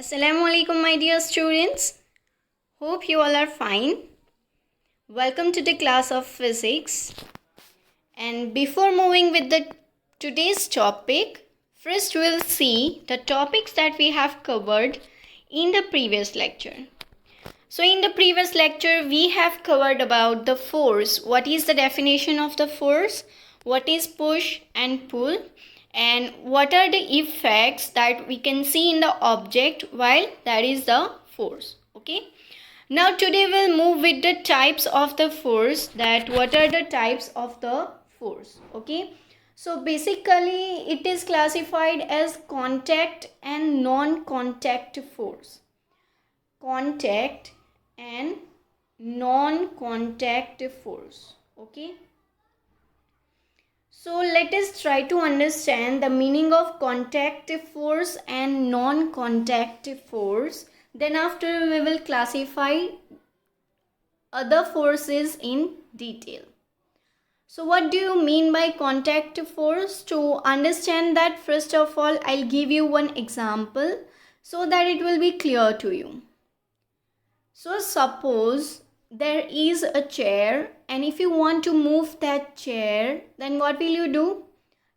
Assalamu alaikum, my dear students. Hope you all are fine. Welcome to the class of physics. And before moving with the today's topic, first we'll see the topics that we have covered in the previous lecture. So in the previous lecture, we have covered about the force. What is the definition of the force? What is push and pull? And what are the effects that we can see in the object while that is the force? Okay. Now today we'll move with the types of the force, that what are the types of the force. Okay. So basically it is classified as contact and non-contact force. Contact and non-contact force. Okay. So let us try to understand the meaning of contact force and non-contact force. Then after we will classify other forces in detail. So what do you mean by contact force? To understand that, first of all, I'll give you one example so that it will be clear to you. So suppose there is a chair, and if you want to move that chair, then what will you do?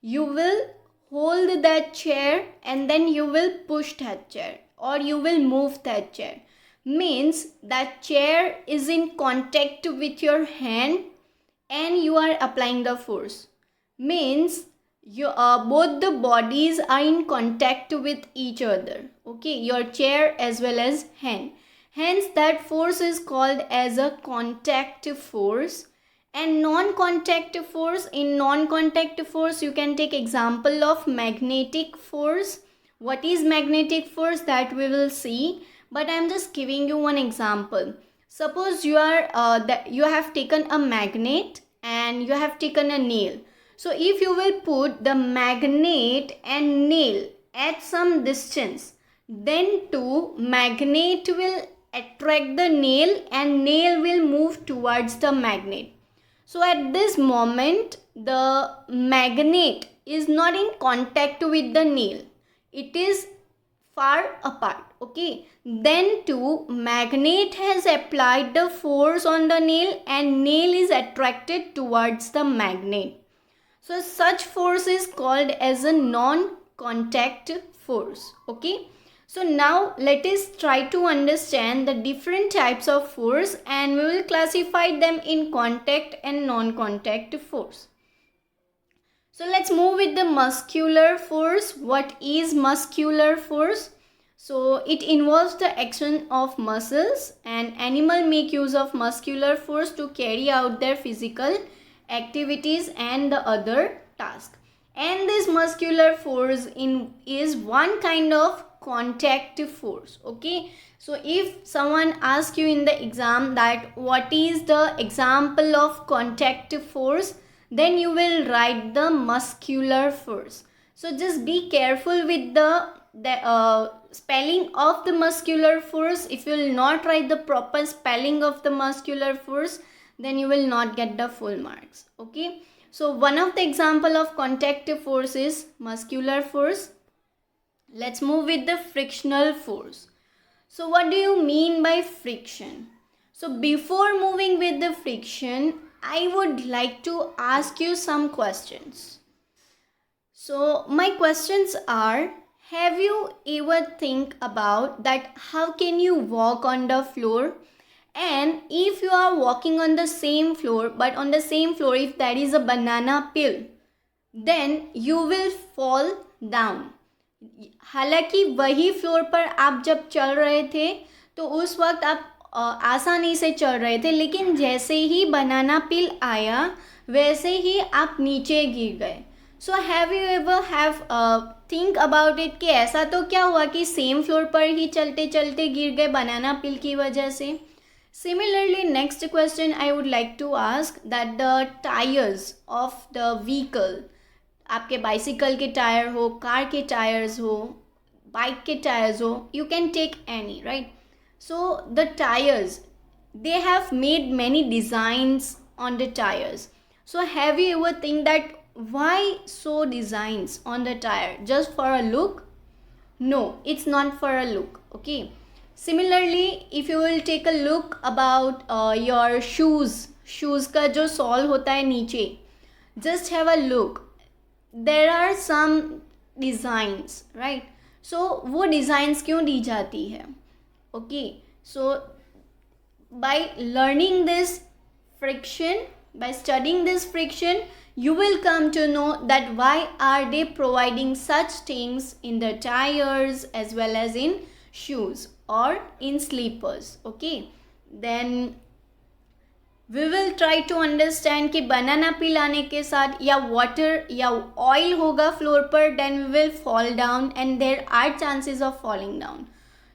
You will hold that chair and then you will push that chair, or you will move that chair. Means that chair is in contact with your hand and you are applying the force. Means both the bodies are in contact with each other. Okay, your chair as well as hand. Hence that force is called as a contact force. And non-contact force, in non-contact force you can take example of magnetic force. What is magnetic force, that we will see, but I am just giving you one example. Suppose you have taken a magnet and you have taken a nail. So if you will put the magnet and nail at some distance, then too magnet will attract the nail and nail will move towards the magnet. So at this moment the magnet is not in contact with the nail. It is far apart. Okay. Then too magnet has applied the force on the nail and nail is attracted towards the magnet. So such force is called as a non-contact force. Okay. So now let us try to understand the different types of force and we will classify them in contact and non-contact force. So let's move with the muscular force. What is muscular force? So it involves the action of muscles, and animals make use of muscular force to carry out their physical activities and the other tasks. And this muscular force is one kind of contact force. Okay, so if someone asks you in the exam that what is the example of contact force, then you will write the muscular force. So just be careful with the spelling of the muscular force. If you will not write the proper spelling of the muscular force, then you will not get the full marks. Okay, so one of the example of contact force is muscular force. Let's move with the frictional force. So what do you mean by friction? So before moving with the friction, I would like to ask you some questions. So my questions are, have you ever think about that how can you walk on the floor? And if you are walking on the same floor, but on the same floor if there is a banana peel, then you will fall down. हालांकि वही floor पर आप जब चल रहे थे तो उस वक्त आप आसानी से चल रहे थे, लेकिन जैसे ही बनाना पील आया वैसे ही आप नीचे गिर गए. So have you ever think about it कि ऐसा तो क्या हुआ कि सेम फ्लोर पर ही चलते चलते गिर गए बनाना पील की वजह से. Similarly, next question I would like to ask that the tires of the vehicle, आपके बाइसिकल के टायर हो, कार के टायर्स हो, बाइक के टायर्स हो, you can take any, right? So the tires, they have made many designs on the tires. So have you ever think that why so designs on the tire? Just for a look? No, it's not for a look. Okay, similarly if you will take a look about your shoes का जो sole होता है नीचे, just have a look, there are some designs, right? so वो designs क्यों दी जाती है? okay, so by learning this friction, by studying this friction, you will come to know that why are they providing such things in the tires as well as in shoes or in slippers. okay, then we will try to understand कि बनाना peel आने के साथ या water या oil होगा floor पर, then we will fall down and there are chances of falling down.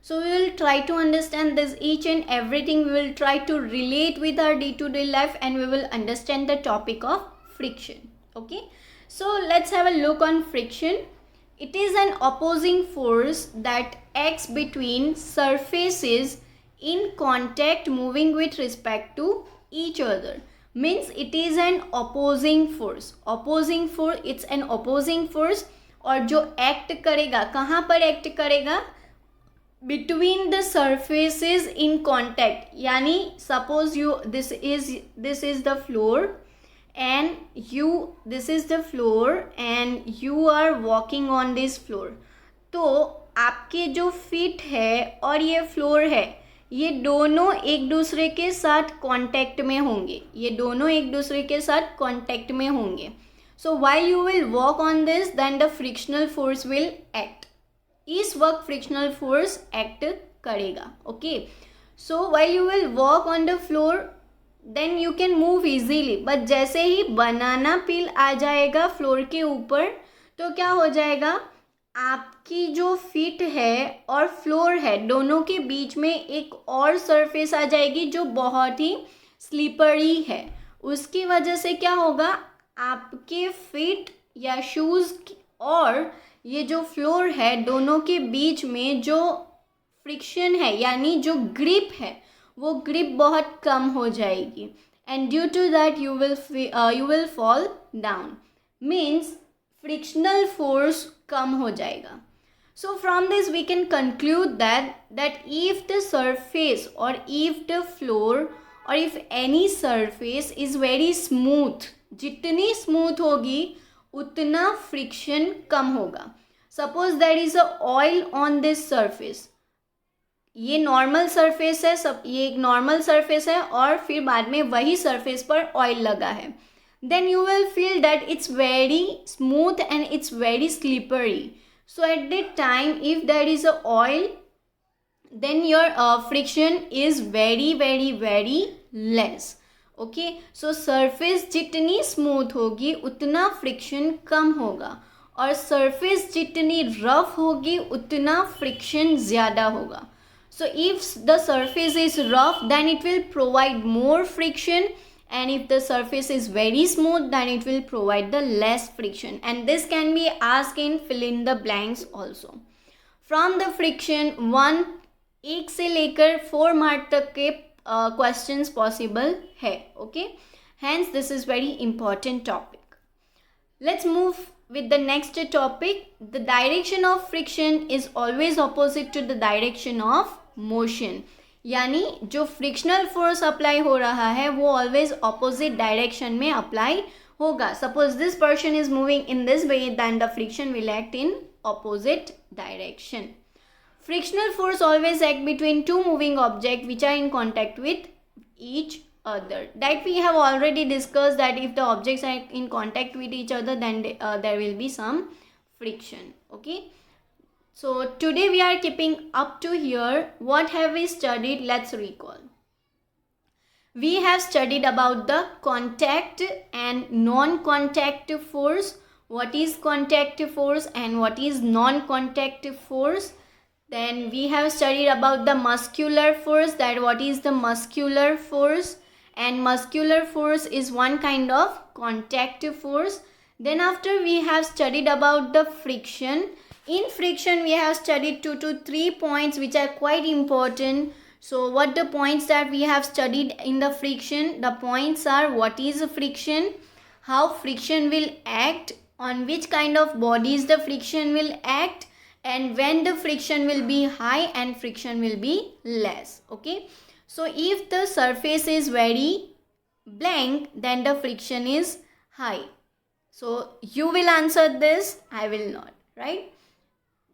So we will try to understand this each and everything. We will try to relate with our day-to-day life and we will understand the topic of friction. Okay, so let's have a look on friction. It is an opposing force that acts between surfaces in contact moving with respect to each other. Means it is an opposing force. Opposing force, it's an opposing force. और जो act करेगा, कहाँ पर act करेगा? Between the surfaces in contact. यानी suppose you this is the floor and this is the floor and you are walking on this floor. तो आपके जो feet है और ये floor है, ये दोनों एक दूसरे के साथ कांटेक्ट में होंगे, ये दोनों एक दूसरे के साथ कांटेक्ट में होंगे. So while you will walk on this, then the frictional force will act. इस वक्त फ्रिक्शनल फोर्स एक्ट करेगा. Okay, so while you will walk on the floor then you can move easily, but जैसे ही बनाना पील आ जाएगा floor के ऊपर तो क्या हो जाएगा? आपकी जो फीट है और फ्लोर है दोनों के बीच में एक और सरफेस आ जाएगी जो बहुत ही स्लीपरी है. उसकी वजह से क्या होगा? आपके फीट या शूज़ और ये जो फ्लोर है दोनों के बीच में जो फ्रिक्शन है यानी जो ग्रिप है वो ग्रिप बहुत कम हो जाएगी and due to that you will fall down. Means frictional force कम हो जाएगा. So from this we can conclude that if the surface और इफ द फ्लोर और if any surface is very smooth, जितनी स्मूथ होगी उतना friction कम होगा. Suppose there is a oil on this surface, ये नॉर्मल सरफेस है, सब ये एक नॉर्मल सरफेस है और फिर बाद में वही सरफेस पर ऑयल लगा है, then you will feel that it's very smooth and it's very slippery. So at the time if there is a oil then your friction is very very very less. Okay, so surface जितनी smooth होगी उतना friction कम होगा और surface जितनी rough होगी उतना friction ज़्यादा होगा. So if the surface is rough then it will provide more friction and if the surface is very smooth then it will provide the less friction, and this can be asked in fill in the blanks also. From the friction 1 से लेकर 4 mark तक के questions possible है. okay, hence this is very important topic. Let's move with the next topic. The direction of friction is always opposite to the direction of motion. यानी जो frictional force apply हो रहा है वो always opposite direction में apply होगा. Suppose this person is moving in this way then the friction will act in opposite direction. Frictional force always act between two moving objects which are in contact with each other. That we have already discussed that if the objects are in contact with each other then there will be some friction. Okay. So today we are keeping up to here. What have we studied? Let's recall. We have studied about the contact and non-contact force. What is contact force and what is non-contact force? Then we have studied about the muscular force, that what is the muscular force, and muscular force is one kind of contact force. Then after we have studied about the friction. In friction we have studied 2 to 3 points which are quite important. So what the points that we have studied in the friction? The points are what is friction, how friction will act, on which kind of bodies the friction will act, and when the friction will be high and friction will be less. Okay, so if the surface is very blank, then the friction is high. So you will answer this, I will not, right?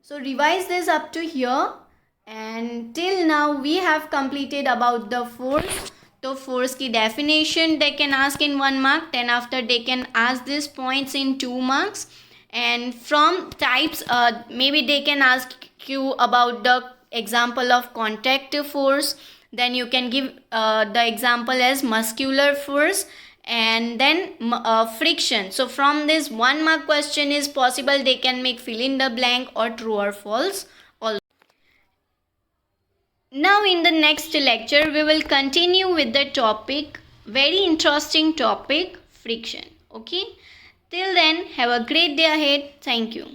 So revise this up to here, and till now we have completed about the force. So force की definition they can ask in 1 mark, then after they can ask these points in 2 marks, and from types maybe they can ask you about the example of contact force, then you can give the example as muscular force, and then friction. So from this 1 mark question is possible, they can make fill in the blank or true or false. Now in the next lecture we will continue with the topic, very interesting topic, friction. Okay, till then have a great day ahead. Thank you.